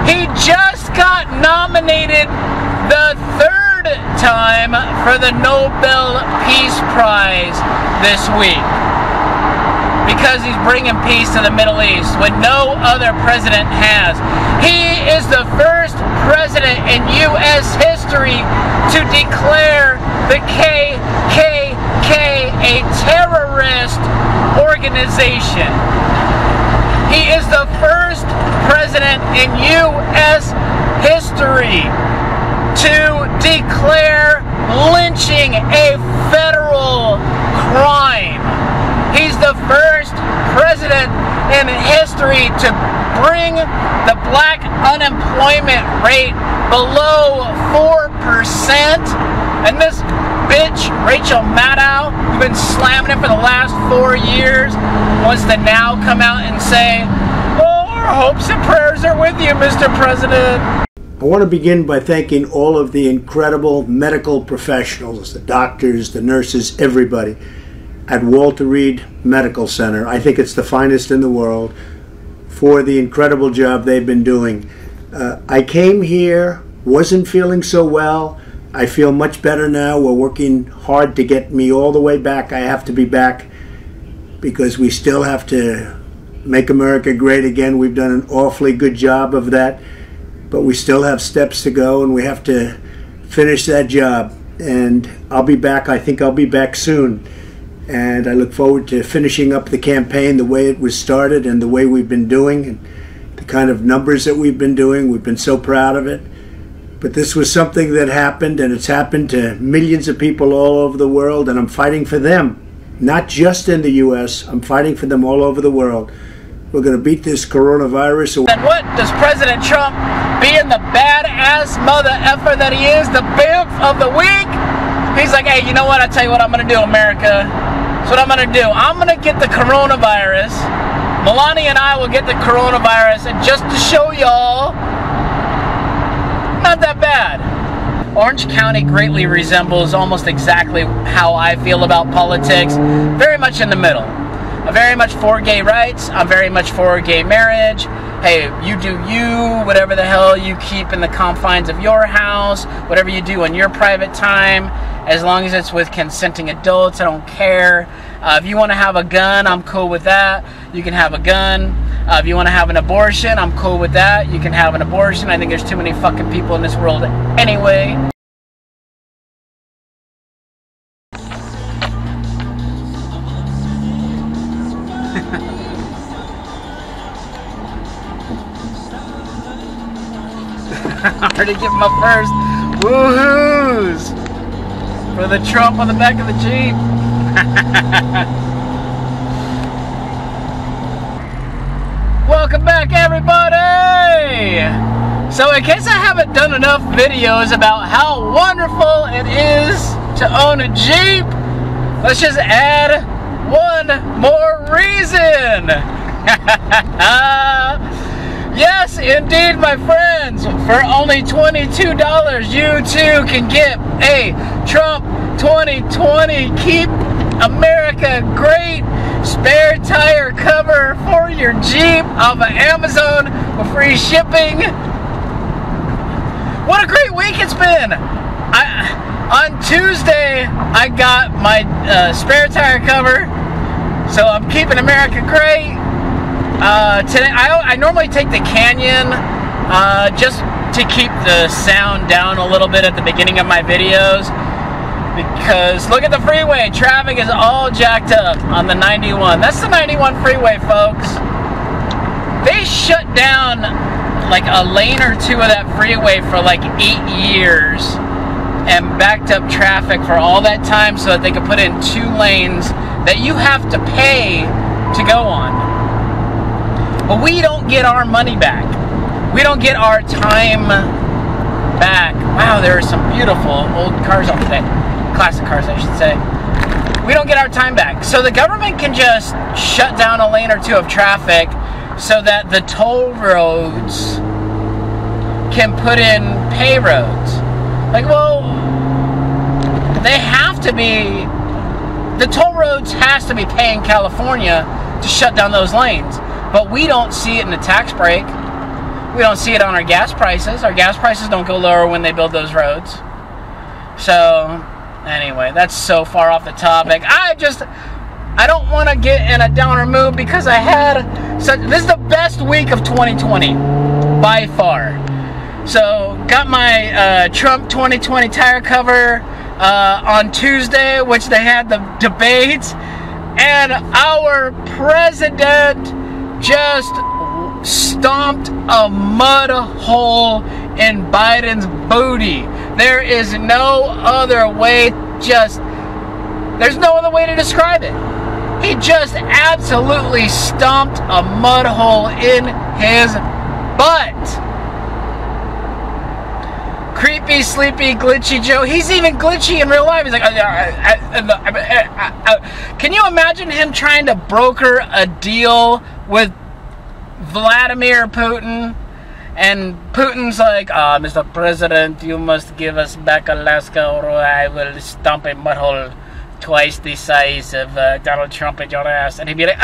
He just got nominated the third time for the Nobel Peace Prize this week because he's bringing peace to the Middle East when no other president has. He is the first president in U.S. history to declare the KKK a terrorist organization. He is the first president in U.S. history to declare lynching a federal crime. He's the first president in history to bring the black unemployment rate below 4%. And this bitch, Rachael Maddow, who's been slamming it for the last 4 years, wants to now come out and say, "Oh, our hopes and prayers are with you, Mr. President." I want to begin by thanking all of the incredible medical professionals, the doctors, the nurses, everybody at Walter Reed Medical Center. I think it's the finest in the world for the incredible job they've been doing. I came here, wasn't feeling so well. I feel much better now. We're working hard to get me all the way back. I have to be back because we still have to make America great again. We've done an awfully good job of that, but we still have steps to go and we have to finish that job. And I'll be back. I think I'll be back soon. And I look forward to finishing up the campaign the way it was started and the way we've been doing and the kind of numbers that we've been doing. We've been so proud of it. But this was something that happened, and it's happened to millions of people all over the world, and I'm fighting for them. Not just in the U.S., I'm fighting for them all over the world. We're going to beat this coronavirus. And what does President Trump, being the badass mother effer that he is, the bimp of the week, he's like, hey, you know what? I'll tell you what I'm going to do, America. That's what I'm going to do. I'm going to get the coronavirus. Melania and I will get the coronavirus, and just to show y'all, not that bad. Orange County greatly resembles almost exactly how I feel about politics. Very much in the middle. I'm very much for gay rights. I'm very much for gay marriage. Hey, you do you, whatever the hell you keep in the confines of your house, whatever you do in your private time, as long as it's with consenting adults, I don't care. If you want to have a gun, I'm cool with that. You can have a gun. If you want to have an abortion, I'm cool with that. You can have an abortion. I think there's too many fucking people in this world anyway. I already give my first woohoos for the Trump on the back of the Jeep. Welcome back, everybody! So in case I haven't done enough videos about how wonderful it is to own a Jeep, let's just add one more reason. Yes, indeed, my friends. For only $22, you too can get a Trump 2020 Keep America Great spare tire cover for your Jeep off of Amazon with free shipping. What a great week it's been. On Tuesday, I got my spare tire cover, so I'm keeping America great. Today, I normally take the Canyon just to keep the sound down a little bit at the beginning of my videos, because look at the freeway. Traffic is all jacked up on the 91. That's the 91 freeway, folks. They shut down like a lane or two of that freeway for like 8 years and backed up traffic for all that time so that they could put in 2 lanes that you have to pay to go on. But we don't get our money back. We don't get our time back. Wow, there are some beautiful old cars out today. Classic cars, I should say. We don't get our time back. So the government can just shut down a lane or two of traffic so that the toll roads can put in pay roads. Like, well, they have to be, the toll roads has to be paying California to shut down those lanes. But we don't see it in the tax break. We don't see it on our gas prices. Our gas prices don't go lower when they build those roads. So, anyway, that's so far off the topic. I don't want to get in a downer mood because I had this is the best week of 2020 by far. So, got my Trump 2020 tire cover on Tuesday, which they had the debates, and our president just stomped a mud hole in Biden's booty. There is no other way, there's no other way to describe it. He just absolutely stomped a mud hole in his butt. Creepy, sleepy, glitchy Joe. He's even glitchy in real life. He's like, can you imagine him trying to broker a deal with Vladimir Putin? And Putin's like, Mr. President, you must give us back Alaska or I will stomp a mud hole twice the size of Donald Trump in your ass. And he'd be like,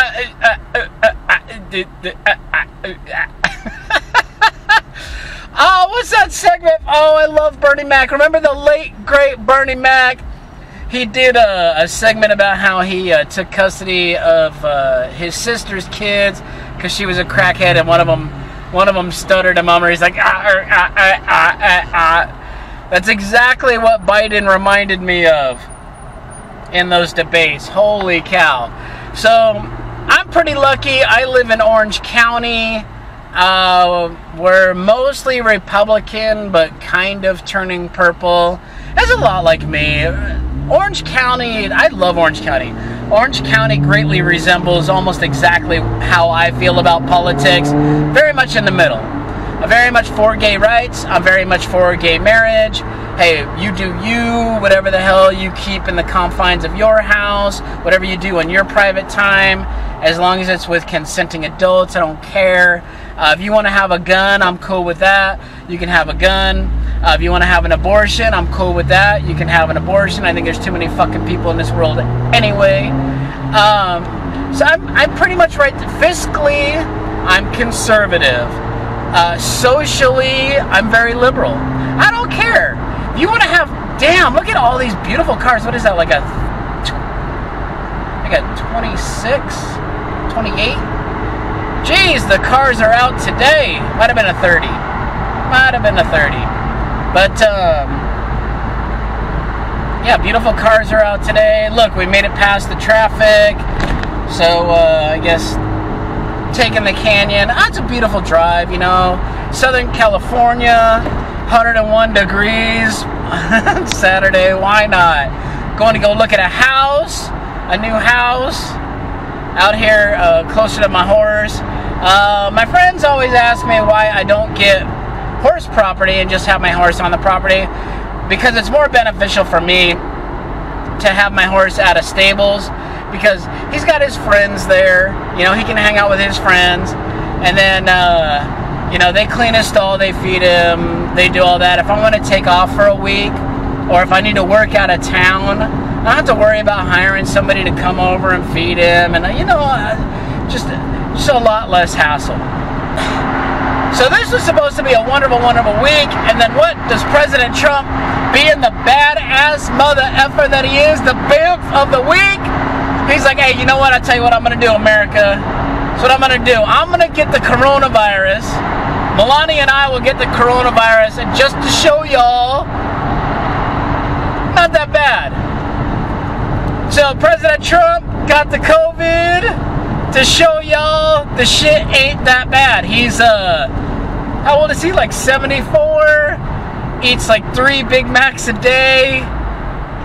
oh, what's that segment? Oh, I love Bernie Mac. Remember the late, great Bernie Mac? He did a segment about how he took custody of his sister's kids because she was a crackhead, and one of them stuttered a mummer. He's like, That's exactly what Biden reminded me of in those debates. Holy cow. So, I'm pretty lucky. I live in Orange County. We're mostly Republican, but kind of turning purple. It's a lot like me. Orange County, I love Orange County. Orange County greatly resembles almost exactly how I feel about politics. Very much in the middle. I'm very much for gay rights. I'm very much for gay marriage. Hey, you do you, whatever the hell you keep in the confines of your house, whatever you do in your private time, as long as it's with consenting adults, I don't care. If you want to have a gun, I'm cool with that. You can have a gun. If you want to have an abortion, I'm cool with that. You can have an abortion. I think there's too many fucking people in this world anyway. So I'm pretty much right. Fiscally, I'm conservative. Socially, I'm very liberal. I don't care. If you want to have, damn, look at all these beautiful cars. What is that, like a 26, 28? Jeez, the cars are out today. Might have been a 30. Might have been a 30. But, yeah, beautiful cars are out today. Look, we made it past the traffic. So, I guess taking the canyon. It's a beautiful drive, you know. Southern California, 101 degrees. Saturday, why not? Going to go look at a house, a new house, out here closer to my horse. My friends always ask me why I don't get horse property and just have my horse on the property, because it's more beneficial for me to have my horse out of stables, because he's got his friends there, you know, he can hang out with his friends, and then you know, they clean his stall, they feed him, they do all that. If I want to take off for a week, or if I need to work out of town, I don't have to worry about hiring somebody to come over and feed him, and you know, just a lot less hassle. So this was supposed to be a wonderful, wonderful week, and then what does President Trump, being the badass mother effer that he is, the bimp of the week, he's like, hey, you know what, I'll tell you what I'm going to do, America. That's what I'm going to do. I'm going to get the coronavirus. Melania and I will get the coronavirus, and just to show y'all, not that bad. So President Trump got the COVID to show y'all the shit ain't that bad. He's, how old is he? Like 74? Eats like 3 Big Macs a day.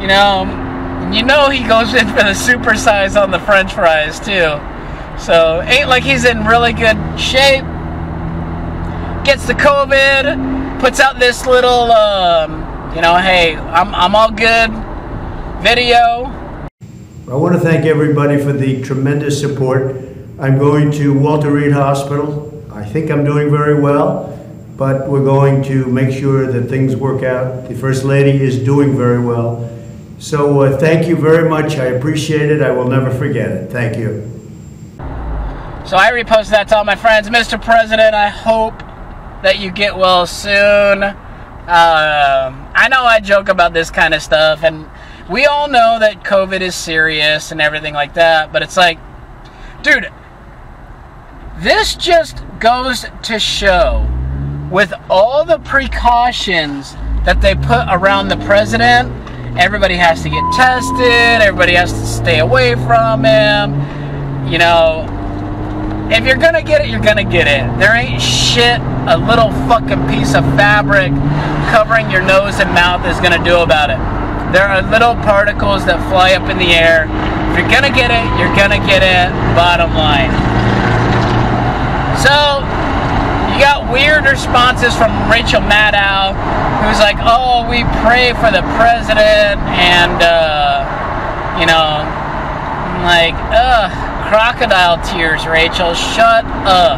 You know he goes in for the supersize on the French fries too. So ain't like he's in really good shape. Gets the COVID, puts out this little, you know, hey, I'm all good video. I want to thank everybody for the tremendous support. I'm going to Walter Reed Hospital. I think I'm doing very well, but we're going to make sure that things work out. The First Lady is doing very well. So thank you very much. I appreciate it. I will never forget it. Thank you. So I reposted that to all my friends. Mr. President, I hope that you get well soon. I know I joke about this kind of stuff, and we all know that COVID is serious and everything like that, but it's like, dude, this just goes to show, with all the precautions that they put around the president, everybody has to get tested, everybody has to stay away from him, you know, if you're gonna get it, you're gonna get it. There ain't shit a little fucking piece of fabric covering your nose and mouth is gonna do about it. There are little particles that fly up in the air. If you're gonna get it, you're gonna get it, bottom line. So, you got weird responses from Rachael Maddow, who's like, oh, we pray for the president, and, you know, I'm like, crocodile tears, Rachel, shut up.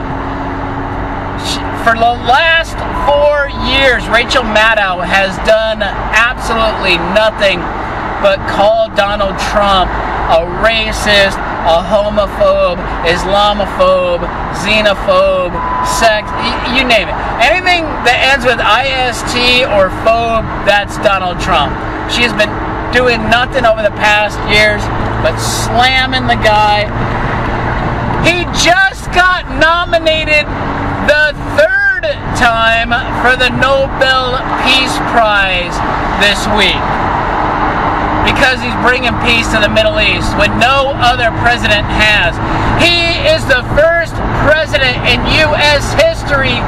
For the last 4 years, Rachael Maddow has done absolutely nothing but call Donald Trump a racist, a homophobe, Islamophobe, xenophobe, sex, you name it. Anything that ends with IST or phobe, that's Donald Trump. She has been doing nothing over the past years but slamming the guy. He just got nominated the third time for the Nobel Peace Prize this week, because he's bringing peace to the Middle East when no other president has. He is the first president in U.S. history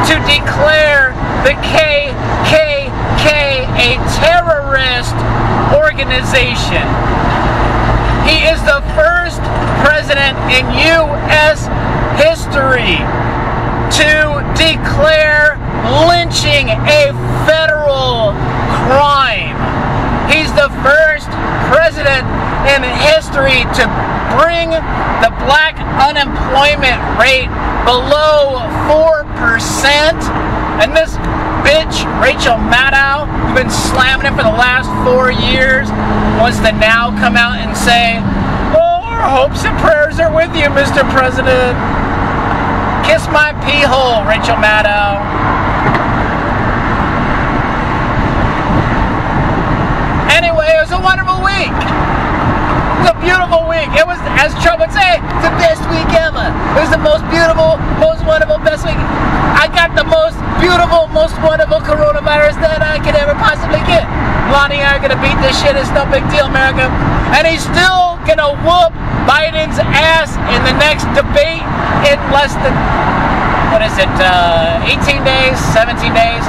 to declare the KKK a terrorist organization. He is the first president in U.S. history to declare lynching a federal crime. He's the first president in history to bring the black unemployment rate below 4%. And this bitch, Rachael Maddow, who's been slamming it for the last 4 years, wants to now come out and say, oh, our hopes and prayers are with you, Mr. President. Kiss my pee hole, Rachael Maddow. Anyway, it was a wonderful week. It was a beautiful week. It was, as Trump would say, the best week ever. It was the most beautiful, most wonderful, best week. I got the most beautiful, most wonderful coronavirus that I could ever possibly get. Melania and I are gonna beat this shit. It's no big deal, America. And he's still gonna whoop Biden's ass in the next debate in less than, what is it, 18 days, 17 days.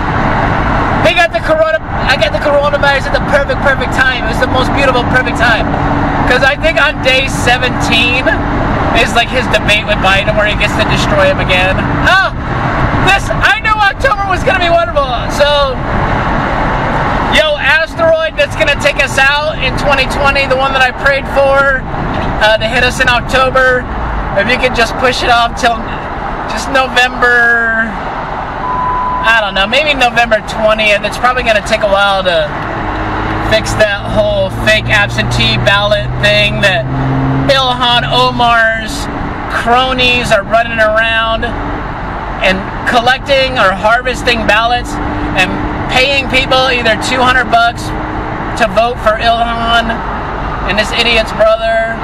He got the I got the coronavirus at the perfect time. It was the most beautiful, perfect time. Because I think on day 17 is like his debate with Biden where he gets to destroy him again. Oh, I knew October was going to be wonderful. So, yo, asteroid that's going to take us out in 2020, the one that I prayed for to hit us in October, if you could just push it off till just November, I don't know, maybe November 20th. It's probably going to take a while to fix that whole fake absentee ballot thing that Ilhan Omar's cronies are running around and collecting or harvesting ballots and paying people either $200 to vote for Ilhan and this idiot's brother,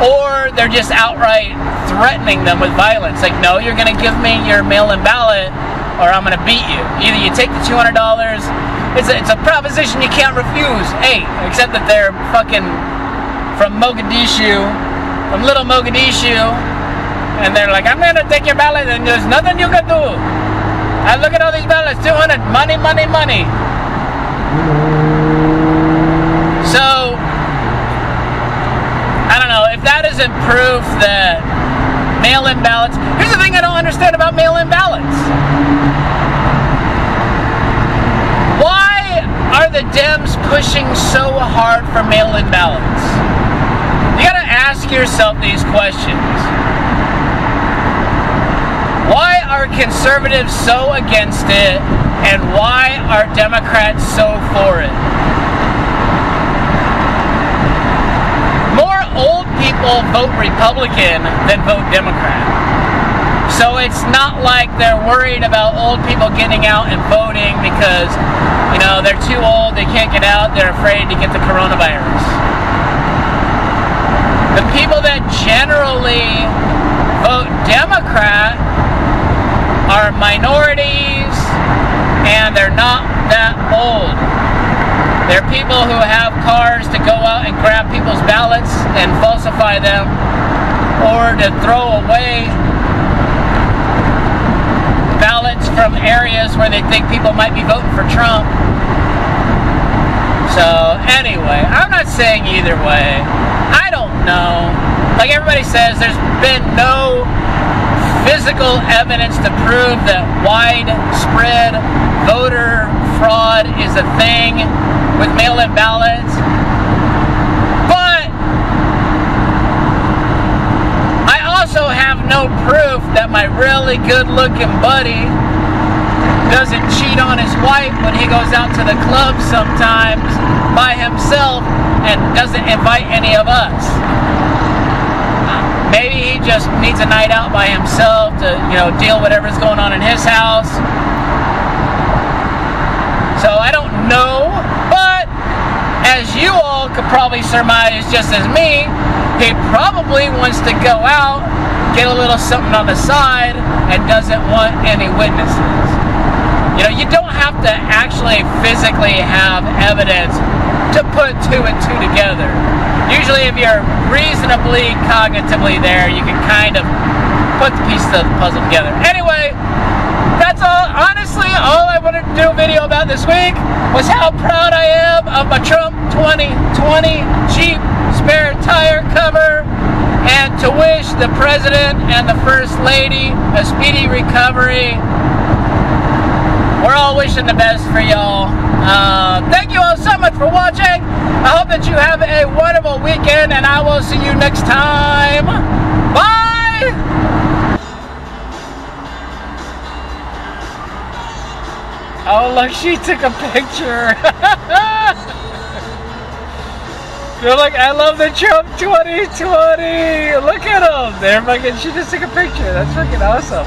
or they're just outright threatening them with violence. Like, no, you're going to give me your mail-in ballot or I'm going to beat you. Either you take the $200, it's a proposition you can't refuse. Hey, except that they're fucking from Mogadishu, from little Mogadishu, and they're like, I'm going to take your ballot and there's nothing you can do. I look at all these ballots, 200, money, money, money. So, I don't know, if that isn't proof that mail-in ballots, here's the thing I don't understand about mail-in ballots. Why are the Dems pushing so hard for mail-in ballots? You gotta ask yourself these questions. Why are conservatives so against it, and why are Democrats so for it? More old people vote Republican than vote Democrat. So it's not like they're worried about old people getting out and voting because, you know, they're too old, they can't get out, they're afraid to get the coronavirus. The people that generally vote Democrat are minorities, and they're not that old. They're people who have cars to go out and grab people's ballots and falsify them, or to throw away ballots from areas where they think people might be voting for Trump. So anyway, I'm not saying either way. I don't know. Like everybody says, there's been no physical evidence to prove that widespread voter fraud is a thing with mail-in ballots. But I also have no proof that my really good-looking buddy doesn't cheat on his wife when he goes out to the club sometimes by himself and doesn't invite any of us. Maybe he just needs a night out by himself to, you know, deal whatever's going on in his house. So I don't know, but as you all could probably surmise just as me, he probably wants to go out, get a little something on the side, and doesn't want any witnesses. You know, you don't have to actually physically have evidence to put two and two together. Usually if you're reasonably cognitively there, you can kind of put the pieces of the puzzle together. Anyway, that's all. Honestly, all I wanted to do a video about this week was how proud I am of my Trump 2020 Jeep spare tire cover, and to wish the President and the First Lady a speedy recovery. We're all wishing the best for y'all. Thank you all so much for watching. I hope that you have a wonderful weekend, and I will see you next time. Bye! Oh, look, she took a picture. They're like, I love the Trump 2020. Look at them. They're fucking, she just took a picture. That's fucking awesome.